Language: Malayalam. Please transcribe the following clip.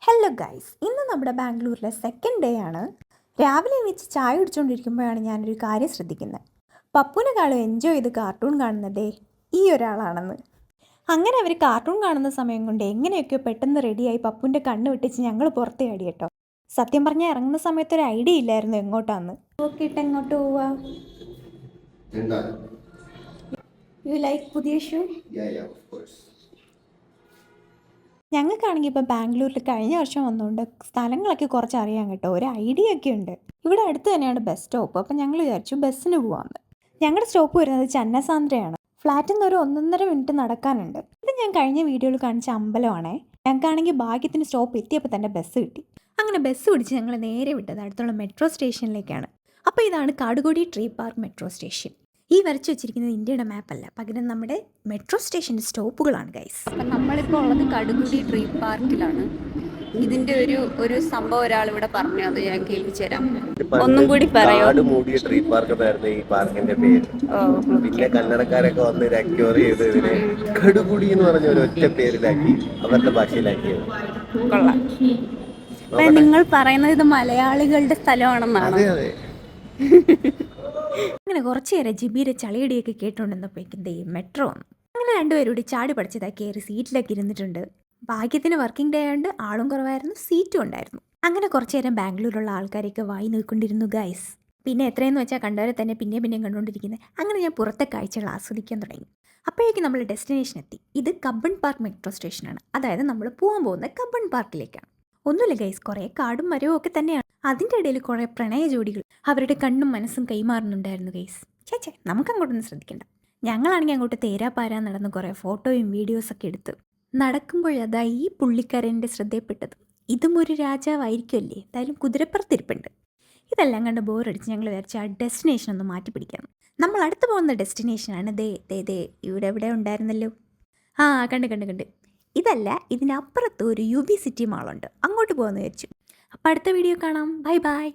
ഹലോ ഗൈസ്, ഇന്ന് നമ്മുടെ ബാംഗ്ലൂരിലെ സെക്കൻഡ് ഡേ ആണ്. രാവിലെ എണീച്ച് ചായ കുടിച്ചുകൊണ്ടിരിക്കുമ്പോഴാണ് ഞാനൊരു കാര്യം ശ്രദ്ധിക്കുന്നത്. പപ്പുവിനെക്കാളും എൻജോയ് ചെയ്ത് കാർട്ടൂൺ കാണുന്നതേ ഈ ഒരാളാണെന്ന്. അങ്ങനെ അവർ കാർട്ടൂൺ കാണുന്ന സമയം കൊണ്ട് എങ്ങനെയൊക്കെയോ പെട്ടെന്ന് റെഡിയായി പപ്പുവിൻ്റെ കണ്ണ് വെട്ടിച്ച് ഞങ്ങൾ പുറത്തേ ആടി കേട്ടോ. സത്യം പറഞ്ഞാൽ ഇറങ്ങുന്ന സമയത്ത് ഒരു ഐഡിയ ഇല്ലായിരുന്നു എങ്ങോട്ടാന്ന്. നോക്കിയിട്ട് എങ്ങോട്ട് പോവാ? യു ലൈക്ക് പുതിയ ഷൂ? ഞങ്ങൾക്കാണെങ്കിൽ ഇപ്പോൾ ബാംഗ്ലൂരിൽ കഴിഞ്ഞ വർഷം വന്നുകൊണ്ട് സ്ഥലങ്ങളൊക്കെ കുറച്ച് അറിയാൻ കേട്ടോ, ഒരു ഐഡിയ ഒക്കെ ഉണ്ട്. ഇവിടെ അടുത്ത് തന്നെയാണ് ബസ് സ്റ്റോപ്പ്. അപ്പം ഞങ്ങൾ വിചാരിച്ചു ബസ്സിന് പോകാമെന്ന്. ഞങ്ങളുടെ സ്റ്റോപ്പ് വരുന്നത് ചന്നസാന്ദ്രയാണ്. ഫ്ലാറ്റിൽ നിന്ന് ഒരു 1.5 മിനിറ്റ് നടക്കാനുണ്ട്. ഇത് ഞാൻ കഴിഞ്ഞ വീഡിയോയിൽ കാണിച്ച അമ്പലമാണേ. ഞങ്ങൾക്കാണെങ്കിൽ ഭാഗ്യത്തിന് സ്റ്റോപ്പ് എത്തിയപ്പോൾ തന്നെ ബസ് കിട്ടി. അങ്ങനെ ബസ് പിടിച്ച് ഞങ്ങൾ നേരെ വിട്ടത് അടുത്തുള്ള മെട്രോ സ്റ്റേഷനിലേക്കാണ്. അപ്പോൾ ഇതാണ് കാടുകൊടി ട്രീ പാർക്ക് മെട്രോ സ്റ്റേഷൻ. ഈ വരച്ചു വെച്ചിരിക്കുന്നത് ഇന്ത്യയുടെ മാപ്പല്ല, പകരം നമ്മുടെ മെട്രോ സ്റ്റേഷൻ്റെ സ്റ്റോപ്പുകളാണ് ഗൈസ്. അപ്പം നമ്മളിപ്പോൾ ഉള്ളത് കടുകുടി ട്രീ പാർക്കിലാണ്. ഇതിന്റെ ഒരു സംഭവം ഒരാൾ ഇവിടെ പറഞ്ഞു, അത് ഞാൻ കേൾപ്പിച്ചു തരാം. ഒന്നും കൂടി പറയോ? മൂടിയ ട്രീ പാർക്ക് എന്നായിരുന്നു ഈ പാർക്കിന്റെ പേര്. പിന്നെ കന്നഡക്കാരൊക്കെ വന്ന് അക്യൂർ ചെയ്ത് ഇതിനെ കടുകുടി എന്ന് പറഞ്ഞ ഒരു ഒറ്റ പേരിലാക്കി അവരുടെ ഭാഷയിലാക്കിയത്. കൊള്ളാം. നിങ്ങൾ പറയുന്നത് ഇത് മലയാളികളുടെ സ്ഥലമാണെന്നാണ്. അതെ അതെ. അങ്ങനെ കുറച്ച് നേരം ജിബിയുടെ ചളിയടിയൊക്കെ കേട്ടോണ്ടിരുന്നപ്പോഴേക്കും മെട്രോ വന്നു. അങ്ങനെ രണ്ടുപേരും കൂടി ചാടി പഠിച്ചതായി കയറി സീറ്റിലൊക്കെ ഇരുന്നിട്ടുണ്ട്. ഭാഗ്യത്തിന് വർക്കിംഗ് ഡേ ആയതുകൊണ്ട് ആളും കുറവായിരുന്നു, സീറ്റും ഉണ്ടായിരുന്നു. അങ്ങനെ കുറച്ച് നേരം ബാംഗ്ലൂരുള്ള ആൾക്കാരെയൊക്കെ വായി നോക്കിക്കൊണ്ടിരുന്നു ഗൈസ്. പിന്നെ എത്രയെന്ന് വെച്ചാൽ കണ്ടവരെ തന്നെ പിന്നെയും കണ്ടുകൊണ്ടിരിക്കുന്നത്. അങ്ങനെ ഞാൻ പുറത്തെ കാഴ്ചകൾ ആസ്വദിക്കാൻ തുടങ്ങി. അപ്പോഴേക്കും നമ്മൾ ഡെസ്റ്റിനേഷൻ എത്തി. ഇത് കബ്ബൺ പാർക്ക് മെട്രോ സ്റ്റേഷനാണ്. അതായത് നമ്മൾ പോകാൻ പോകുന്ന കബ്ബൺ പാർക്കിലേക്കാണ്. ഒന്നുമില്ല ഗൈസ്, കുറേ കാടും മരവും ഒക്കെ തന്നെയാണ്. അതിൻ്റെ ഇടയിൽ കുറേ പ്രണയ ജോഡികൾ അവരുടെ കണ്ണും മനസ്സും കൈമാറുന്നുണ്ടായിരുന്നു ഗൈസ്. ചേച്ചേ, നമുക്കങ്ങോട്ടൊന്നും ശ്രദ്ധിക്കണ്ട. ഞങ്ങളാണെങ്കിൽ അങ്ങോട്ട് തേരാപ്പാരാ നടന്ന് കുറേ ഫോട്ടോയും വീഡിയോസൊക്കെ എടുത്ത് നടക്കുമ്പോഴതാ ഈ പുള്ളിക്കാരൻ്റെ ശ്രദ്ധയപ്പെട്ടത്. ഇതും ഒരു രാജാവായിരിക്കുമല്ലേ, എന്തായാലും കുതിരപ്പുറത്തിരിപ്പുണ്ട്. ഇതെല്ലാം കണ്ട് ബോറടിച്ച് ഞങ്ങൾ വിചാരിച്ച ആ ഡെസ്റ്റിനേഷൻ ഒന്ന് മാറ്റി പിടിക്കാം. നമ്മൾ അടുത്ത് പോകുന്ന ഡെസ്റ്റിനേഷനാണ് ദേ ഇവിടെ ഉണ്ടായിരുന്നല്ലോ. ആ കണ്ട്. ഇതല്ല, ഇതിനപ്പുറത്ത് ഒരു UV സിറ്റി മാളുണ്ട്, അങ്ങോട്ട് പോകാമെന്ന് വിചാരിച്ചു. അപ്പോൾ അടുത്ത വീഡിയോ കാണാം. ബൈ.